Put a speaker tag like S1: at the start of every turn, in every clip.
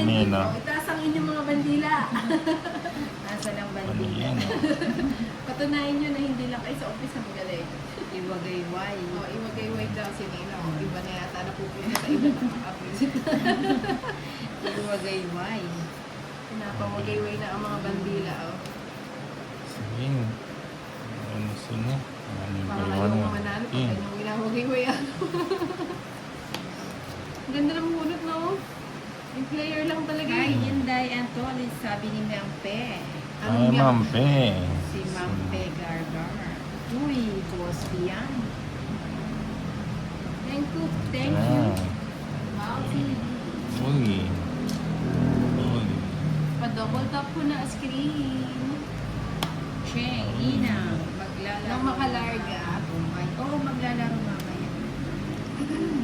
S1: Dami, no?
S2: Itaas ang inyong mga bandila.
S3: Nasa lang
S1: Ano
S3: bandila.
S1: yan, no?
S2: Patunayan nyo na hindi lang kayo sa office ang magaling.
S3: Iwagayway.
S2: O, iwagayway daw si Nina. O, iba na yata napupunta sa iba ng office.
S3: Iwagayway.
S2: Pinapamagayway na ang mga bandila. O.
S1: Sige. Ano sino? Ano yung
S2: Parang
S1: bayawan
S2: ayaw
S1: nga?
S2: mo manalo pag
S1: King.
S2: ganyang ginawagayway. Ang ganda ng hulot, no? Yung player lang talaga.
S3: Hi, Inday Antolis, sabi ni Mampe.
S1: Ay, Mampe.
S3: Si Mampe Gargar. Uy, boss yan.
S2: Thank you. Thank you.
S1: Ah.
S2: Wow,
S1: Uy. Uy.
S2: pa-double tap ko na screen.
S3: Cheng, Ina, maglalaro.
S2: Nang makalarga.
S3: Oo, maglalaro mamaya.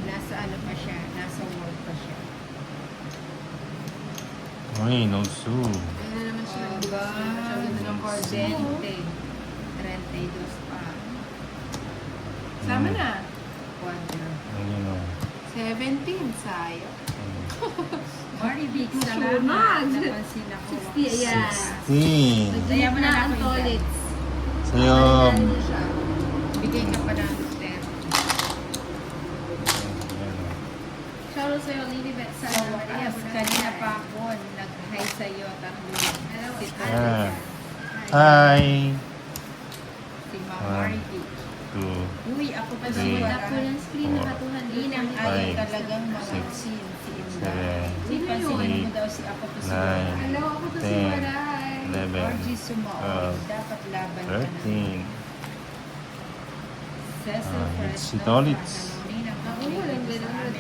S3: Nasa ano pa siya, nasa work pa siya.
S1: Uy, no su.
S2: Ayun na naman siya.
S3: Aba,
S2: Ang ganda ng cordel.
S3: 32 pa.
S2: Sama na.
S3: Quadro.
S1: Ayun, no.
S2: 17, sayang.
S3: Maribig,
S2: Sunod.
S3: salamat. Napansin ako.
S2: 60, ayan.
S1: 16.
S2: Nag-delete na ang toilets.
S1: Sa'yo.
S2: Ano siya?
S3: Bigay ka pa ng 10.
S2: Shoutout sa'yo, Lilibet.
S3: Sa wakas, kanina pa ako, nag-hi sa'yo.
S2: Hello,
S3: Si
S1: Ah.
S3: Talia.
S1: Hi.
S3: Si Ma'am Maribig.
S1: 2.
S3: Uy, ako pa
S1: Three.
S2: Pag-double tap ko ng screen,
S1: Four.
S2: nakatuhan.
S3: Inang
S1: Five.
S3: ayaw talagang
S1: Six.
S3: mapansin si Inday.
S1: Seven.
S2: Sino
S3: Pansinin
S2: yun?
S3: mo daw si ako to si
S1: Nine.
S3: Waray.
S2: Hello, ako to si
S1: 10.
S2: Waray.
S1: 11.
S3: RG Sumaoy, dapat laban ka na.
S1: 13.
S3: Cecil Fresno,
S1: si Tolitz.
S2: Ako, walang ganun.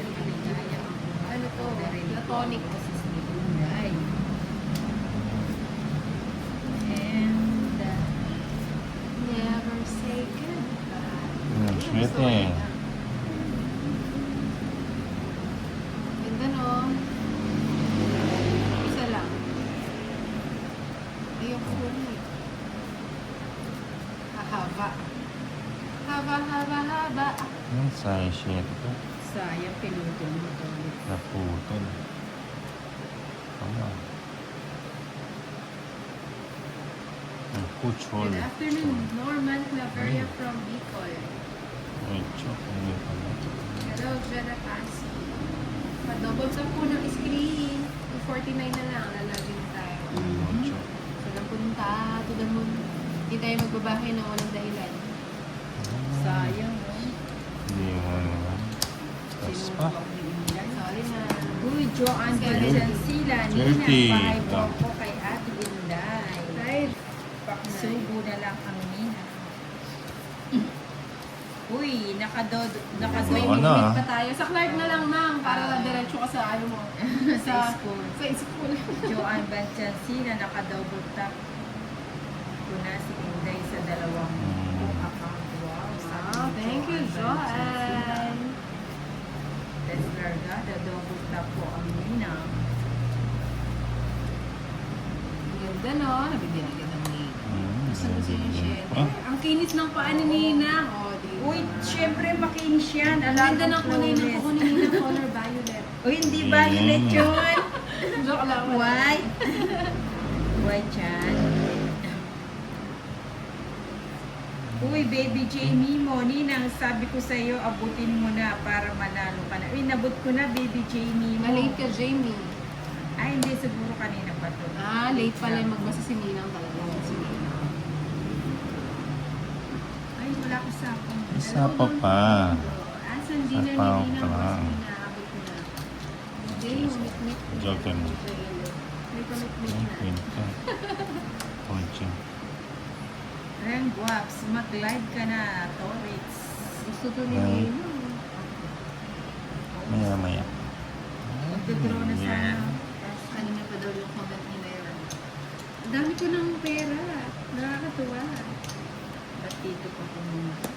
S2: Ano to? Platonic.
S3: Inday. And,
S2: Never say goodbye.
S1: 7.
S2: Ganda, no? Isa lang. Ayoko ko haba. Haba.
S1: Yung size sheet ito.
S3: sayang pinutol mo to.
S1: Naputol. Tama. Ang puchol.
S2: Good afternoon, Norman Claveria from Bicol.
S1: Ay, chok. Ano pala?
S2: Hello, Jada Pasi. Pa-double tap po ng screen. 49 na lang, lalagin tayo.
S1: Chok.
S2: So, lang punta to the moon. Hindi tayo magbabahay ng walang dahilan.
S3: Sayang, no?
S1: Hindi mo naman. Tas pa.
S3: Sinubukan ni Inday.
S2: Sorry na.
S3: Uy, Joanne
S2: Sige.
S3: Valsansila, Nina,
S1: 30.
S3: pahay po ako kay Ate Inday.
S2: Right.
S3: Subo na lang ang Nina. Uy,
S2: May
S1: Ano
S3: nakadod
S1: na?
S2: movement pa tayo. Sa Clark na lang, ma'am, para diretso ka sa ano mo.
S3: sa school.
S2: Sa school.
S3: Joanne Valsansila, nakadouble tap ko na si Inday sa dalawang account. Wow,
S2: Wow, thank you, Joanne.
S3: Tesla Gada, double tap po ang Nina.
S2: Ganda, no? Nabigyan agad ng ni. Gusto
S1: Gusto
S2: niya siya. Ang kinis ng paa ni Nina. Oh, di ba?
S3: Uy, syempre makinis yan.
S2: Ang ganda ng kulay ng
S3: flawless.
S2: kuko ni Nina, color violet.
S3: Uy, hindi violet yun.
S2: Joke lang.
S3: White. White yan. Uy, baby Jamie mo, Ninang, sabi ko sa iyo, abutin mo na para manalo ka na. Uy, nabot ko na, baby Jamie mo.
S2: Na-late ka, Jamie.
S3: Ay, hindi, siguro kanina pa to.
S2: Ah, late pala yung magbasa si Ninang talaga. Si Ninang.
S3: Ay, wala ko sa akong.
S1: Isa pa.
S2: Asan dinner ni
S1: Sa
S2: Ninang?
S1: pa.
S2: Kasi inaabot ko na. Hindi, humit-mit.
S1: Joke yan.
S2: May pamit-mit
S1: Ang
S2: na.
S1: kwento. Punching.
S3: Ren Guaps, mag-live ka na, Torits.
S2: Gusto to ni
S1: Ay.
S2: Ninang.
S1: Maya.
S3: Magdodraw na sana.
S2: Tapos kanina pa daw yung comment ni Myra. Ang dami ko ng pera. Nakakatuwa.
S3: Ba't dito pa pumunta?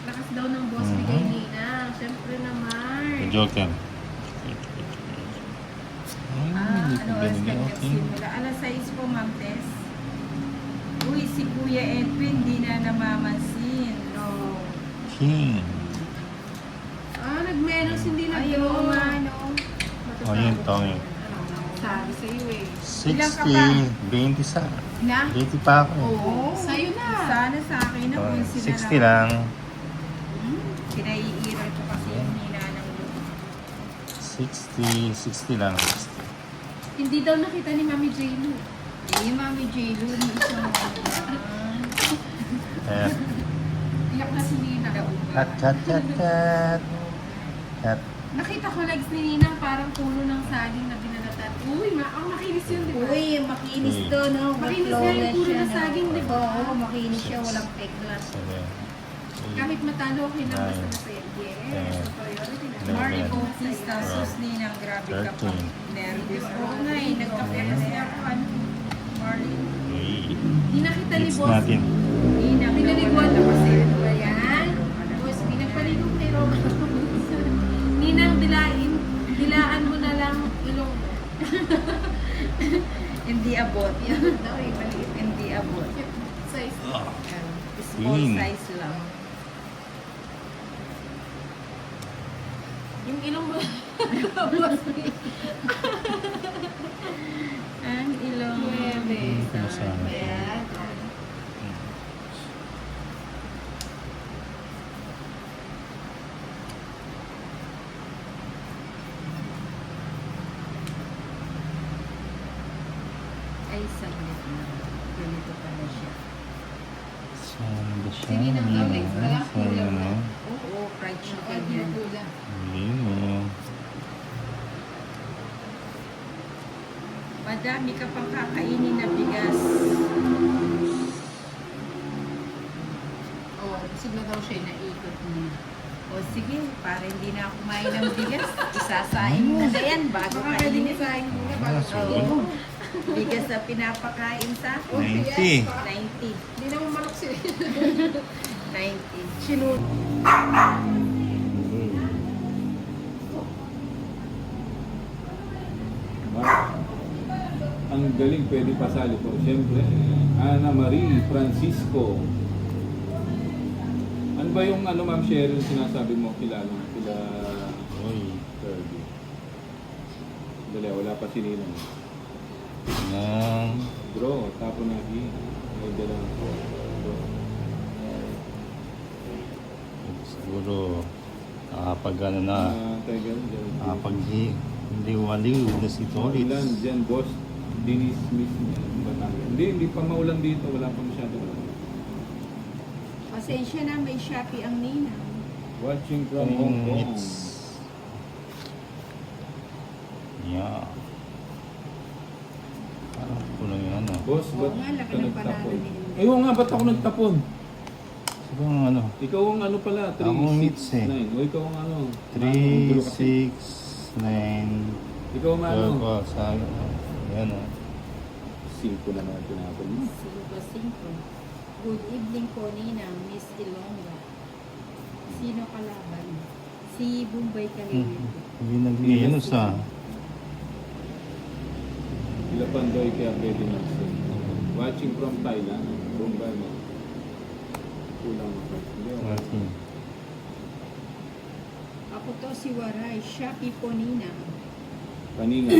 S2: Lakas daw ng boss ni kay Ninang. Siyempre naman.
S1: Joke yan.
S3: Ano oras ka
S1: Ganyan.
S3: nagsimula? Alas 6 po, Ma'am Tess. Uy, si Kuya Edwin, di na namamansin. No.
S1: King.
S2: Ah, nag-menos hindi
S3: Ay,
S2: nag-draw.
S3: oo nga, no.
S1: Oh, yun, tong yun.
S2: sabi sa'yo eh.
S3: Ilang ka
S1: 60,
S3: pa?
S1: 20 sa.
S2: Na?
S1: 20 pa ako.
S2: Oo. Sa'yo na.
S3: Sana sa akin na
S1: Oh,
S3: kung
S1: 60 lang.
S3: Kinaiiral ko kasi yung ninanang mo.
S1: 60 lang. 60.
S2: Hindi daw nakita ni Mami J-Lo.
S3: Eh, Mami J-Lo, ni isang
S1: Ayan.
S2: Iyak na si Nina.
S1: Cut, cut, cut, cut. Cut.
S2: Nakita ko legs ni Nina parang puno ng saging na binalatan. Uy, ang makinis yun, di ba?
S4: Uy, makinis to, no?
S2: Makinis
S4: Overflow
S2: nga yung
S4: na
S2: puro
S4: siya,
S2: na
S4: no?
S2: saging, di ba?
S4: Oo, makinis siya, walang peklat.
S1: 7,
S2: Kahit matalo, okay lang basta
S1: Nine.
S2: masaya. Yes,
S1: Ten.
S2: ang priority na.
S1: Eleven.
S3: Marley Bautista, sus ninang grabe ka pa.
S1: 13.
S3: Nervous. Oo nga eh, nagkape kasi ako ano. Marley,
S2: Di nakita ni
S1: Hits
S2: Boss.
S1: natin.
S3: ninang
S2: Pinaliguan na kasi.
S3: kasi.
S2: Ba yan? Boss, pinagpaligong kay Roma. Ninang dilaan mo na lang ilong mo.
S3: Hindi abot.
S2: Yan daw eh, maliit.
S3: Hindi abot.
S2: Size.
S3: Small
S1: Yun.
S3: size lang.
S2: Yung ilong mo. Boss,
S3: Ang ilong.
S2: pwede.
S1: Masahe.
S2: Ayan.
S3: Ay, saglit na. Ganito pala siya.
S1: Saan ba siya?
S2: Sige na,
S1: Ayun,
S2: Alex.
S1: oh.
S2: Wala,
S1: Saan
S2: kulang
S1: yun,
S2: na.
S1: oh.
S3: Oo, fried chicken
S2: Chicken
S3: yan.
S2: yan.
S1: Ayun, oh.
S3: Madami ka pang kakainin na bigas.
S2: Oh, busog na daw siya, naikot niya.
S3: O sige, para hindi na ako kumain ng bigas, isasain mo na yan bago
S2: Baka pwedeng
S3: kainin.
S2: isahin mo na
S1: Ah,
S2: bago
S1: sige.
S3: Oo. Bigas na pinapakain sa akin.
S1: 90.
S3: 90.
S2: Hindi naman manok siya.
S3: 90.
S2: Sinunod.
S5: Ang galing, pwede pasali po. Siyempre, Ana Marie Francisco. Ano ba yung ano, Ma'am Cheryl, sinasabi mo kilala? Kila
S1: Uy.
S5: Kirby. Dali, wala pa si Nino.
S1: Nang.
S5: Draw, tapo na i. May dala na po. Draw.
S1: Siguro. Nakapag ano na.
S5: Tayo ganun, dyan.
S1: Nakapag liwaliw na si Tolit.
S5: Ilan dyan, boss? Dennis Smith. Batangas. Hindi pa maulan dito. Wala pa masyado.
S3: Pasensya na, may Shopee ang nina.
S5: Watching from Hong Kong.
S1: It's... Yeah. Parang kulang yan, ah.
S5: Boss,
S3: Oo
S5: ba't
S3: nga, laki
S5: ka
S3: ng
S5: nagtapon?
S3: panalo ni-
S5: Eh, oo nga, ba't ako nagtapon?
S1: Siguro ano.
S5: Ikaw ang ano pala, 3,
S1: Ako ang hits
S5: 6,
S1: eh.
S5: 9. O ikaw ang ano?
S1: 3,
S5: Ano, kasi.
S1: 6, 9,
S5: Ikaw ang ano?
S1: 12, sa yan, ah.
S5: 5 na naman tinapon mo.
S3: Silva 5. Good evening po, Nina, Miss Ilongga. Sino kalaban? Si Bombay Kaliwin.
S1: Hindi nagbigay ano sa...
S5: Sila Pandoy kaya pwede na siya. Watching from Thailand. Bombay mo. Kulang ako. Hindi ako.
S1: Martin.
S3: Ako to si Waray, Shopee po, Nina.
S5: Paninga.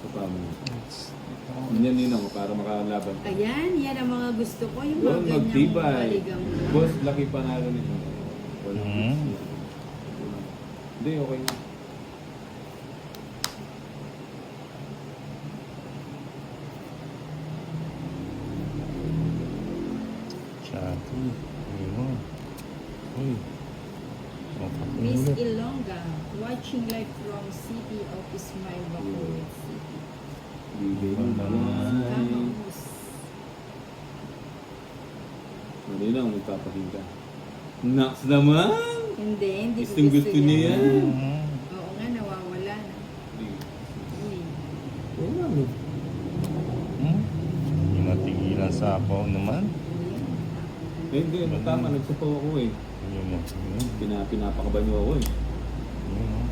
S5: Ito mo. Yan nina mo para makalaban.
S3: Ayan, yan ang mga gusto ko. Yung mga
S5: Doon
S3: ganyang
S5: magtibay.
S3: maligang.
S5: Boss, laki panalo nito. Wala.
S1: Mhm.
S5: Hindi, okay na.
S1: Chati. Ayun. Uy.
S3: Miss
S1: Ulit.
S3: Ilongga, watching live from City of Ismail Bacoor City.
S5: Bigay mo
S1: Wala naman.
S3: Kamus.
S5: Hindi na, magpapakita. Naks naman!
S3: Hindi ko
S5: Gustong gusto niya yan.
S1: Mhm.
S3: Oo nga, nawawala na. Uy.
S5: Oo nga, no.
S1: Hmm? Hindi natigilan sa ako naman.
S5: Eh, hindi, tama, nagsapaw ako eh.
S1: Ayun mo. Ayun.
S5: Pinapakaban niyo ako eh.
S1: Ayun, oh.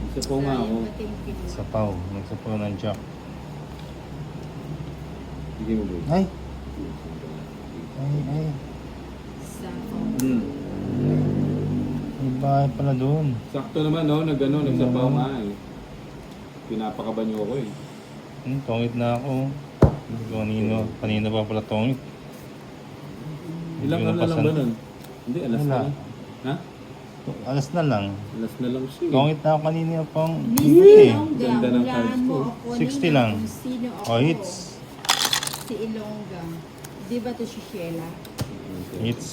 S5: Nagsapaw nga ako.
S3: Sayang pating pinuha.
S1: Sapaw. Nagsapaw ng jack.
S5: Sige mo ba?
S1: Ay! Ay, ay.
S3: Sa
S5: Hmm.
S1: Ay, bahay pala doon.
S5: Sakto naman, no? Nagsapaw nga eh. Pinapakaban niyo ako eh.
S1: Tongit na ako. Hindi ko kanina pa pala tongit.
S5: Ilang
S1: Hindi ko
S5: ano lang
S1: napasan-
S5: ba nun? Hindi, alas na
S1: Wala.
S5: lang. Ha?
S1: Alas na lang.
S5: Alas na lang siya.
S1: Tongit na ako kanina pang
S4: Miss
S1: eh.
S4: Ilongga,
S5: Ganda ng
S4: hulaan
S5: cards
S4: mo
S5: ko.
S4: ako
S1: 60
S4: nila
S1: lang.
S4: kung sino ako.
S1: Oh, hits.
S4: Si Ilongga. Di ba to si Sheila?
S1: It's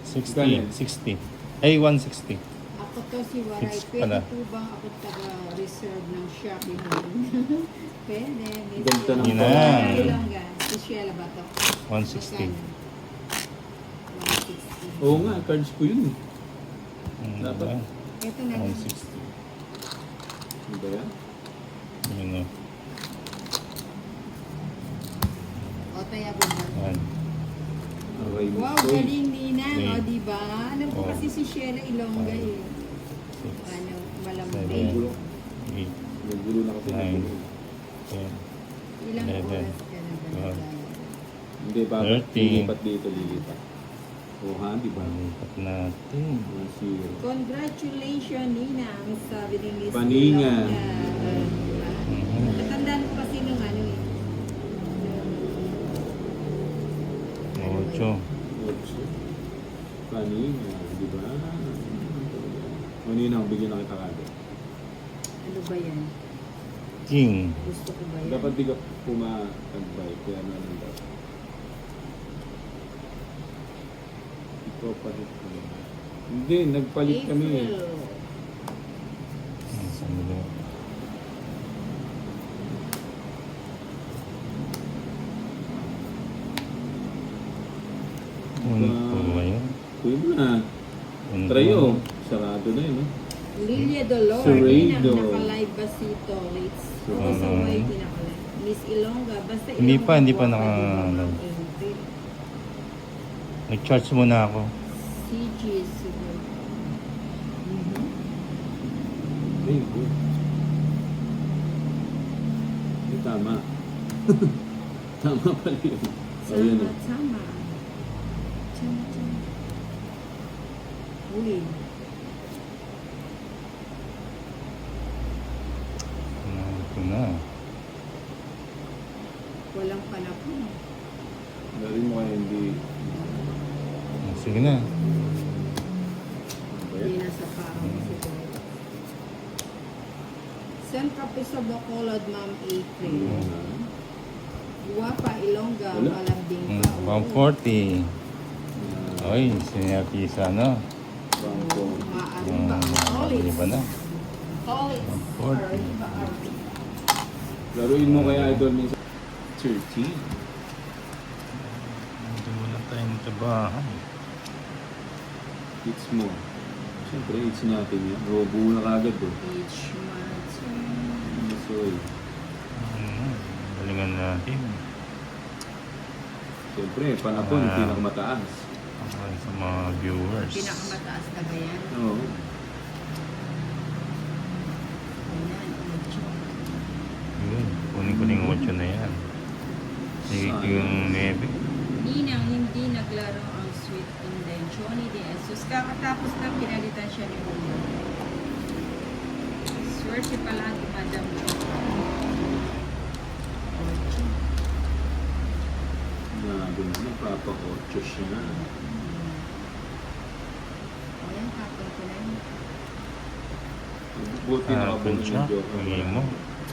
S1: 60.
S5: Gano'n?
S1: 60. Ay, 160.
S4: Ako to si Waray.
S1: Hits
S4: Pwede
S1: pala.
S4: po bang ako taga-reserve ng Shopee mo? Pwede. Miss
S5: Ganda ng
S1: Yun na.
S4: Ilongga. Ilongga. Si Sheila ba to?
S1: 160.
S4: Magkano? 160.
S5: Oo nga, cards ko yun. Dapat.
S1: Dapat.
S4: Ito na lang.
S1: 160.
S5: Ano ba yan?
S1: Yun o.
S4: O, taya po ba?
S1: Yan.
S5: Aray mo.
S4: Wow, galing Nina. O,
S1: Okay.
S4: di ba? Alam ko
S1: Oh.
S4: kasi si Sheila Ilongga eh.
S1: 6,
S4: Ano,
S1: Seven.
S4: malambing.
S1: 8,
S5: Nagulo na kasi.
S1: 9,
S5: nagulo.
S1: 10.
S4: Ilang
S1: 11.
S4: oras ka na ba
S1: Wow.
S4: naglalaro?
S5: Hindi, bakit?
S1: 30.
S5: Lilipat dito, lilipat. Oo ha, di ba?
S1: Palipat natin.
S5: 1-0.
S4: Congratulations, Nina. Ang sabi ni Miss
S5: Paninga.
S4: Ilongga. Diba?
S1: Mhm.
S4: Natandaan ko kasi nung ano eh.
S1: Ocho.
S5: 8. Kanina, di ba? Kanina, bigyan na kita kagad.
S4: Ano ba yan?
S1: King.
S4: Gusto ko ba yan?
S5: Dapat di ka pumatagpay, kaya ano lang dapat. Ikaw pa rin. Hindi, nagpalit kami.
S4: April.
S1: Sa mulo. Unpo ba yun?
S5: Kuya mo na.
S1: Unpo.
S5: Trayo. Sarado na yun, no?
S4: Lilia Dolor.
S5: Serrado.
S4: Nina, naka-live ba si Tolitz? Oo, sa way pinaka-live. Miss Ilongga. Basta
S1: Hindi
S4: Ilongga.
S1: pa, hindi pa
S4: buwan
S1: naka-
S4: di ba, Ma'am April?
S1: Nag-charge muna ako.
S4: CG siguro.
S5: Hey, good. Eh, tama. Tama pala yun. Oh, yun.
S4: Sama, sama. Sama, sama. Uli.
S1: Ito na.
S4: Walang panapon.
S5: Dali mo kaya hindi.
S1: Sige na.
S4: Hindi na sa parang siguro. San ka po sa Bacolod, Ma'am April? Guwapa, Ilongga,
S5: Wala.
S4: malambing pa. oo.
S1: 140. Oy, sinapisa na.
S5: Bangko.
S4: Maaari ba?
S1: Hindi ba na?
S4: College.
S1: 140.
S5: Laruin mo kaya idol minsan. 13.
S1: Hindi mo na tayong tabahan.
S5: It's mo. Siyempre, it's natin yan. Robo na kagad eh.
S4: Each month.
S5: Sorry.
S1: Galingan natin.
S5: Siyempre, panapon,
S1: Ah.
S5: pinakamataas.
S1: Okay, sa mga viewers.
S4: Pinakamataas na ba yan?
S5: Oo.
S4: Ayan, ocho.
S1: Yun, kunin ko na yung 8 na yan. Sige ko yung 9.
S3: Ninang hindi naglaro ang Sweet Invention de Jesus. Kakatapos na pinalitan siya ni Julio. Swerte pala ni Madam Jo.
S5: Grabe na, napapakotso siya.
S4: Ayan, kapal ko na yun.
S5: Buti na
S1: Hapon
S5: kabunin
S1: siya.
S5: yung joke.
S1: Hingin mo.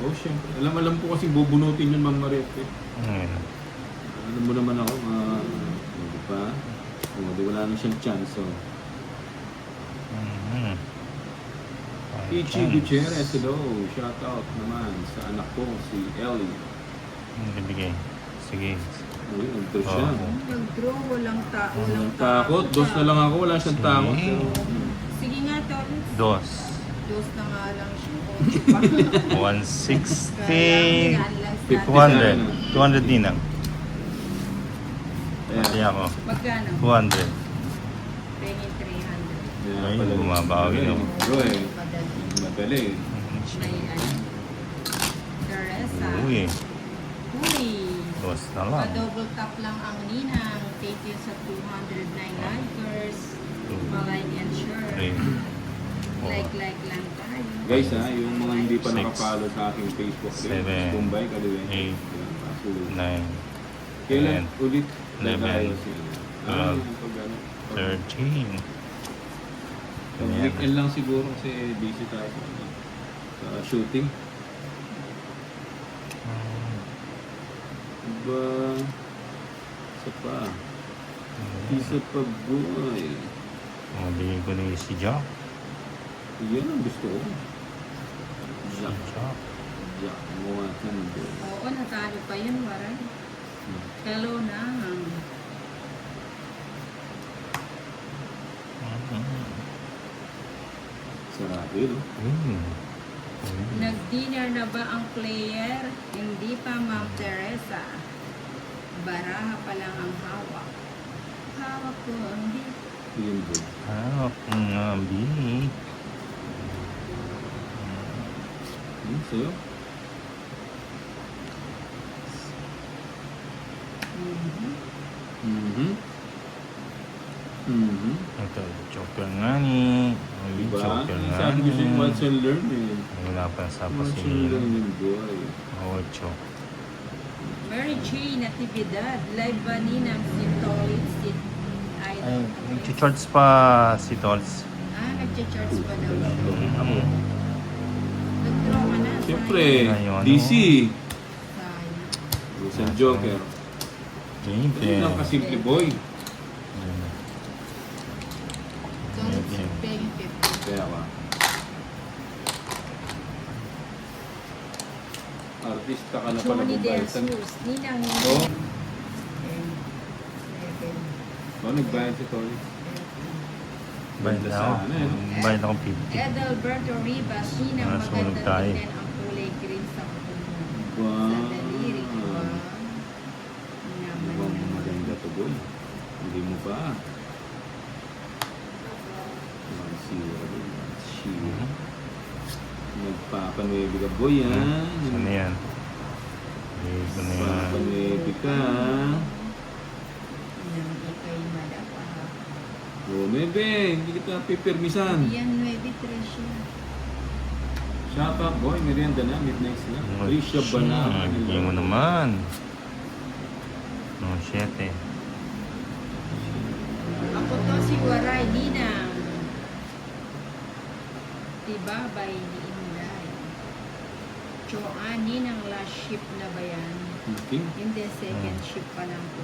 S5: Oo, siyempre. Alam ko kasi bubunutin yun, Ma'am Mariette.
S1: Ngayon.
S5: Alam mo naman ako, di ba? Oo, di wala na siyang chance. So. Ichi Gutierrez, hello. Shout out naman sa anak ko, si Ellie.
S1: Ibigay. Sige.
S5: Ayun, nag-draw siya.
S1: Oo.
S3: Nag-draw, walang
S5: Walang takot. Dos na lang ako, wala siyang
S1: Sige.
S5: takot.
S3: Sige nga, Torres.
S1: Dos.
S3: Dos na nga lang siya. Ocho pa.
S1: 160.
S3: Kaya lang,
S1: 200. 200 din lang. Pati
S5: Ayan.
S1: ako.
S3: Magkano?
S1: 200.
S3: Pengin 300.
S1: Ay, bumabawi na.
S5: Bro eh,
S4: Madali.
S5: madali eh.
S3: May ano? Teresa.
S1: Uy.
S3: Uy.
S1: Dos na lang.
S3: Pa-double tap lang ang Ninang. Thank you sa 209 likers. Malike and share.
S1: 3, 4,
S3: Like lang tayo.
S5: Guys ha, yung mga hindi pa
S1: 6,
S5: nakapalo sa aking Facebook link,
S1: 7,
S5: Bombay, Kaliwe.
S1: 8, 9,
S5: Kailan
S1: 10,
S5: ulit
S1: 11,
S5: nag-ayos yun?
S1: 12,
S5: yung pag-ano.
S1: 13.
S5: Pag weekend lang siguro kasi busy tayo sa shooting. Diba? Isa pa. Isa pa boy.
S1: Bigyan ko ni si Jack.
S5: Yan ang gusto ko.
S1: Si
S5: Jack.
S1: Jack.
S5: Jack. Muwatan boy.
S3: Oo, natalo pa yun, waray. Hello na.
S5: Sarado yun, oh.
S3: Nag-dinner na ba ang player? Hindi pa, Ma'am Teresa. Baraha pa lang ang hawak. Hawak ko, hindi.
S5: Yun boy.
S1: Ang ambi.
S5: Sa'yo?
S1: Ito, joker nga ni.
S5: Diba?
S1: Joker nga
S5: Sabi ko siya
S1: ni.
S5: watch and learn eh.
S1: Wala pa sa
S5: Watch and learn
S1: pasin.
S5: yun boy.
S1: 8.
S3: Mary G. Natividad. Live ba ni ng si Tolit? Si
S1: Ay,
S3: Idol?
S1: nag-charge pa si Tols.
S3: Nag-charge pa daw.
S5: Ako.
S3: Nag-draw ka na.
S5: Siyempre,
S1: Ayun, ano?
S5: DC.
S3: Sayang.
S5: Isang joker.
S1: Siyempre.
S5: Yun lang kasimple boy.
S2: Don't
S1: Okay.
S2: pay 50.
S5: Kaya ka. Artista ka na pala
S3: Johnny De
S5: Bumbaysan.
S3: Jesus. Ninang
S5: Oo. Oh, nagbayad si Tony.
S1: Bayad na ako.
S5: Sana, eh.
S1: Bayad ako 50.
S3: Edalberto Rivas. Ninang
S1: Nasunog
S3: magandang
S1: tayo.
S3: tingnan ang kulay green sa puno.
S5: Wow.
S3: Sa daliri ko ba?
S5: Mukhang maganda to boy. Hindi mo pa. Magsira boy. Magsira. Nagpapanuebi ka boy ha.
S1: Ano yan? Bigyan ko na yan.
S5: Nagpapanuebi ka.
S3: Nang ikay madapa.
S5: O Nebe, hindi kita pipirmisan.
S3: Yan, 9 Tricia.
S5: Shut up boy, merienda na, midnight na. Risha ba na?
S1: Bigyan mo naman. 7.
S3: Ako to si Waray, Ninang. Tibabay ni Inday. Choan, Ninang last ship na ba yan?
S5: Okay.
S3: Hindi, second ship pa lang po.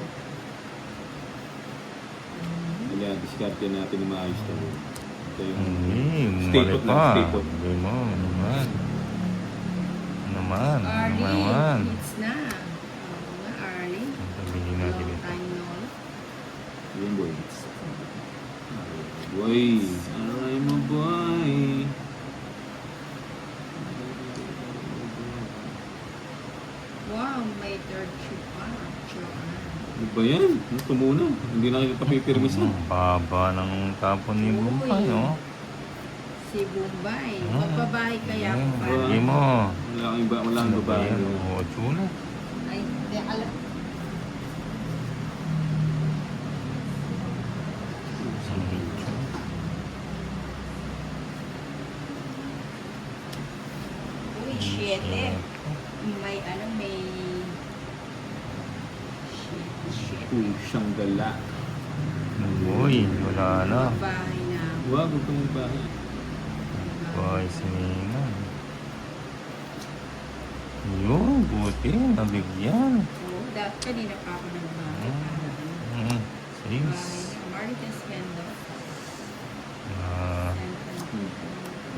S5: Kaya diskarte natin na maayos to. Ito yung
S1: Hindi,
S5: stay
S1: mali
S5: put lang,
S1: pa.
S5: stay put.
S1: Bigyan mo naman. Naman.
S3: Arlie,
S1: Naman.
S3: it's na. Oo nga, Arlie.
S1: Bigyan natin
S3: Long
S1: ito.
S3: time no.
S5: Yun boy. Boy, aray mo boy.
S3: Wow, may third ship pa. Choan.
S5: Ano ba yan? Ito muna. Hindi na kita pipirmisan.
S1: Baba ng tapon ni Bumpay,
S3: Uy.
S1: no?
S3: Si Bombay.
S1: Ah.
S3: Magbabahay kaya ako pa.
S1: Bigyan mo.
S5: Wala kang babae.
S1: Ayan,
S5: no?
S1: 8 na.
S3: Ay, di alam. Uy, 7. May ano, may... Shit.
S5: Siyang gala.
S1: Uy, wala na.
S3: Bahay na.
S5: Wag, huwag kang bahay.
S1: Boy, siningan. Yun, buti. Nabigyan.
S3: Oo, dahil kanina pa ako nagbahay. Bahay
S1: Six.
S3: na. Marites Mendoza.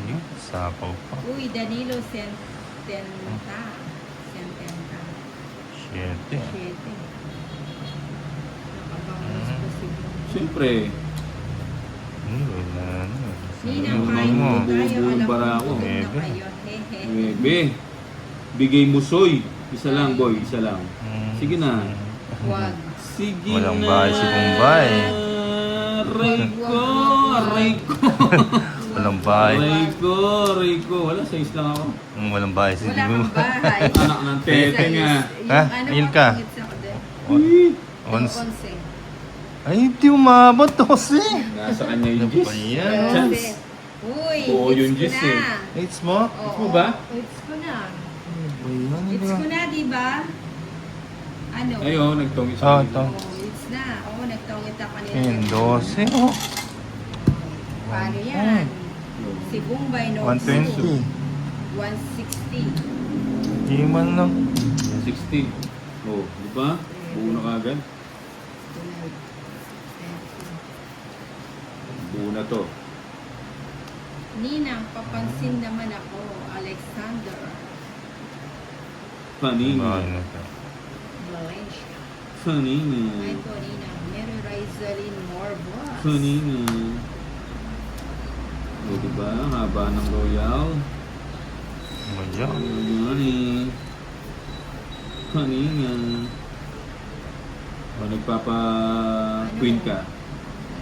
S1: Yun, sapaw pa.
S3: Uy, Danilo Sententa. Sententa.
S1: 7.
S3: 7. Nakabangos ko siguro.
S5: Siyempre,
S1: Wala na.
S3: Ninang
S5: Ano
S3: kain
S5: mo?
S3: po tayo. Alam
S5: Bubara
S3: ko
S5: ako.
S3: gutom na
S1: Bebe.
S3: kayo. Hehe.
S5: Bebe, bigay mo soy. Isa lang boy, isa lang. Sige na.
S3: Wag.
S5: Sige
S1: Walang
S5: na.
S1: bahay si Bombay.
S5: Aray ko, aray ko.
S1: Walang bahay.
S5: Aray ko. Wala, size lang ako.
S1: Walang bahay si
S3: Wala kang
S1: Bumpay.
S3: bahay.
S5: Anak ng tete nga.
S1: Ha?
S3: Yung ano,
S1: Ayun ka.
S3: mapangit sa kude.
S5: Uy,
S1: Ons.
S3: 11.
S1: Ay, hindi umabot. 12.
S5: Nasa kanya
S1: Ano
S5: yung gis.
S1: ba yan?
S5: Chance.
S3: Uy,
S5: Oo, yung
S3: gets
S5: gis
S3: ko
S5: eh.
S3: na.
S1: Hits mo?
S5: Gets mo ba?
S3: Gets ko na.
S1: Ano ba yan?
S3: Gets ko na, di ba? Ano?
S5: Ay, oh, nagtongit
S1: Ah,
S5: sa
S1: ito.
S3: Oh, it's na. Oo, nagtawid ako kanina.
S1: Ayun, 12. Oh.
S3: Paano yan? Si Bombay no.
S1: 120.
S3: 160.
S1: Hindi man lang.
S5: 16. Oh, di ba? Buo na kagad. Buo na to.
S3: Ninang, papansin naman ako, Alexander
S5: Panina.
S1: Bahay na to.
S3: Valencia.
S5: Panina.
S3: Ay po, Ninang. Mary Rizalin Morbos.
S5: Panina. O, diba? Haba ng Royal.
S1: Ano dyan?
S5: Gani. Panina. O, nagpapa-queen ka.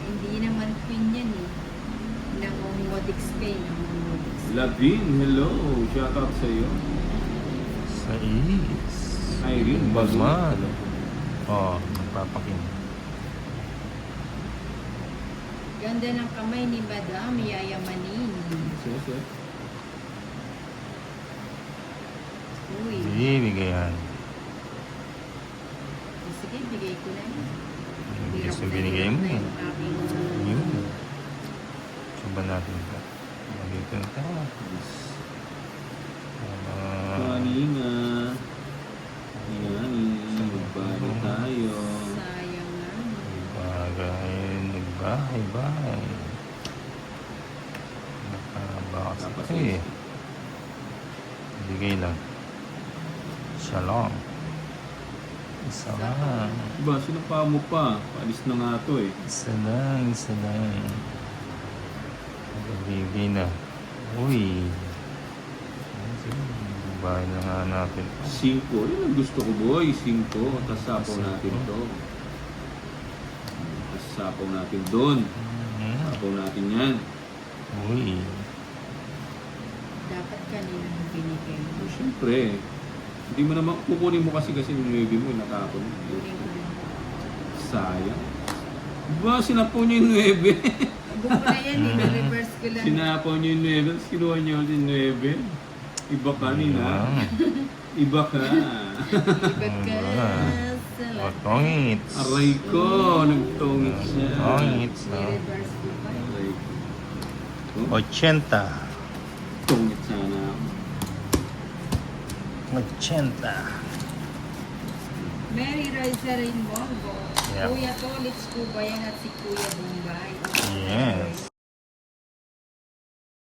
S3: Hindi naman queen yan eh. Nangungodik Spain. Nangungodik Spain.
S5: Lavin, hello. Shout out sa iyo.
S1: Sa is.
S5: Irene Balu.
S1: Balman. Oh, nagpapakin.
S3: Ganda ng kamay ni Madam Yayamanin.
S5: Sir.
S3: Uy.
S1: Hindi, bigayan.
S3: Sige, bigay ko na yun.
S1: Hindi kasi binigay mo eh.
S3: Aking
S1: Yun. Suba natin ito. Dito na tayo.
S5: Panina. Yan. Magbalik tayo.
S3: sayang na.
S1: Nagbahay. Nakabakas
S5: Tapos
S1: ito eh. Bigay lang. Shalom. Isa lang.
S5: Diba, sinapa mo pa. Paalis na nga to eh.
S1: Isa lang. Bigay na. Uy. Bahay na nga natin.
S5: 5. Yun ang gusto ko, boy. 5. Tapos sapaw natin to. Tapos sapaw natin doon. Sapaw natin yan.
S1: Uy.
S3: Dapat kanina mo binigay.
S5: So, siyempre, hindi mo naman, kukunin mo kasi yung 9 mo, nakapon.
S3: Kunin ko na.
S5: Sayang. Diba, sinapaw niyo yung 9?
S3: Buko na yan, reverse ko lang.
S5: Sinapaw niyo yung 9, tapos kinuha niyo yung 9. Iba ka nila. Iba ka.
S3: Ibag ka sa lahat.
S1: Tongits.
S5: Aray ko, nagtongit siya.
S1: Tongits.
S3: I-reverse ko pa.
S5: Aray ko.
S1: 80.
S5: Tongit sana ako.
S1: 80.
S3: Mary Rizalin Mongo.
S1: Yep.
S3: Kuya Tolits po ba yan at si Kuya Bombay?
S1: Yes.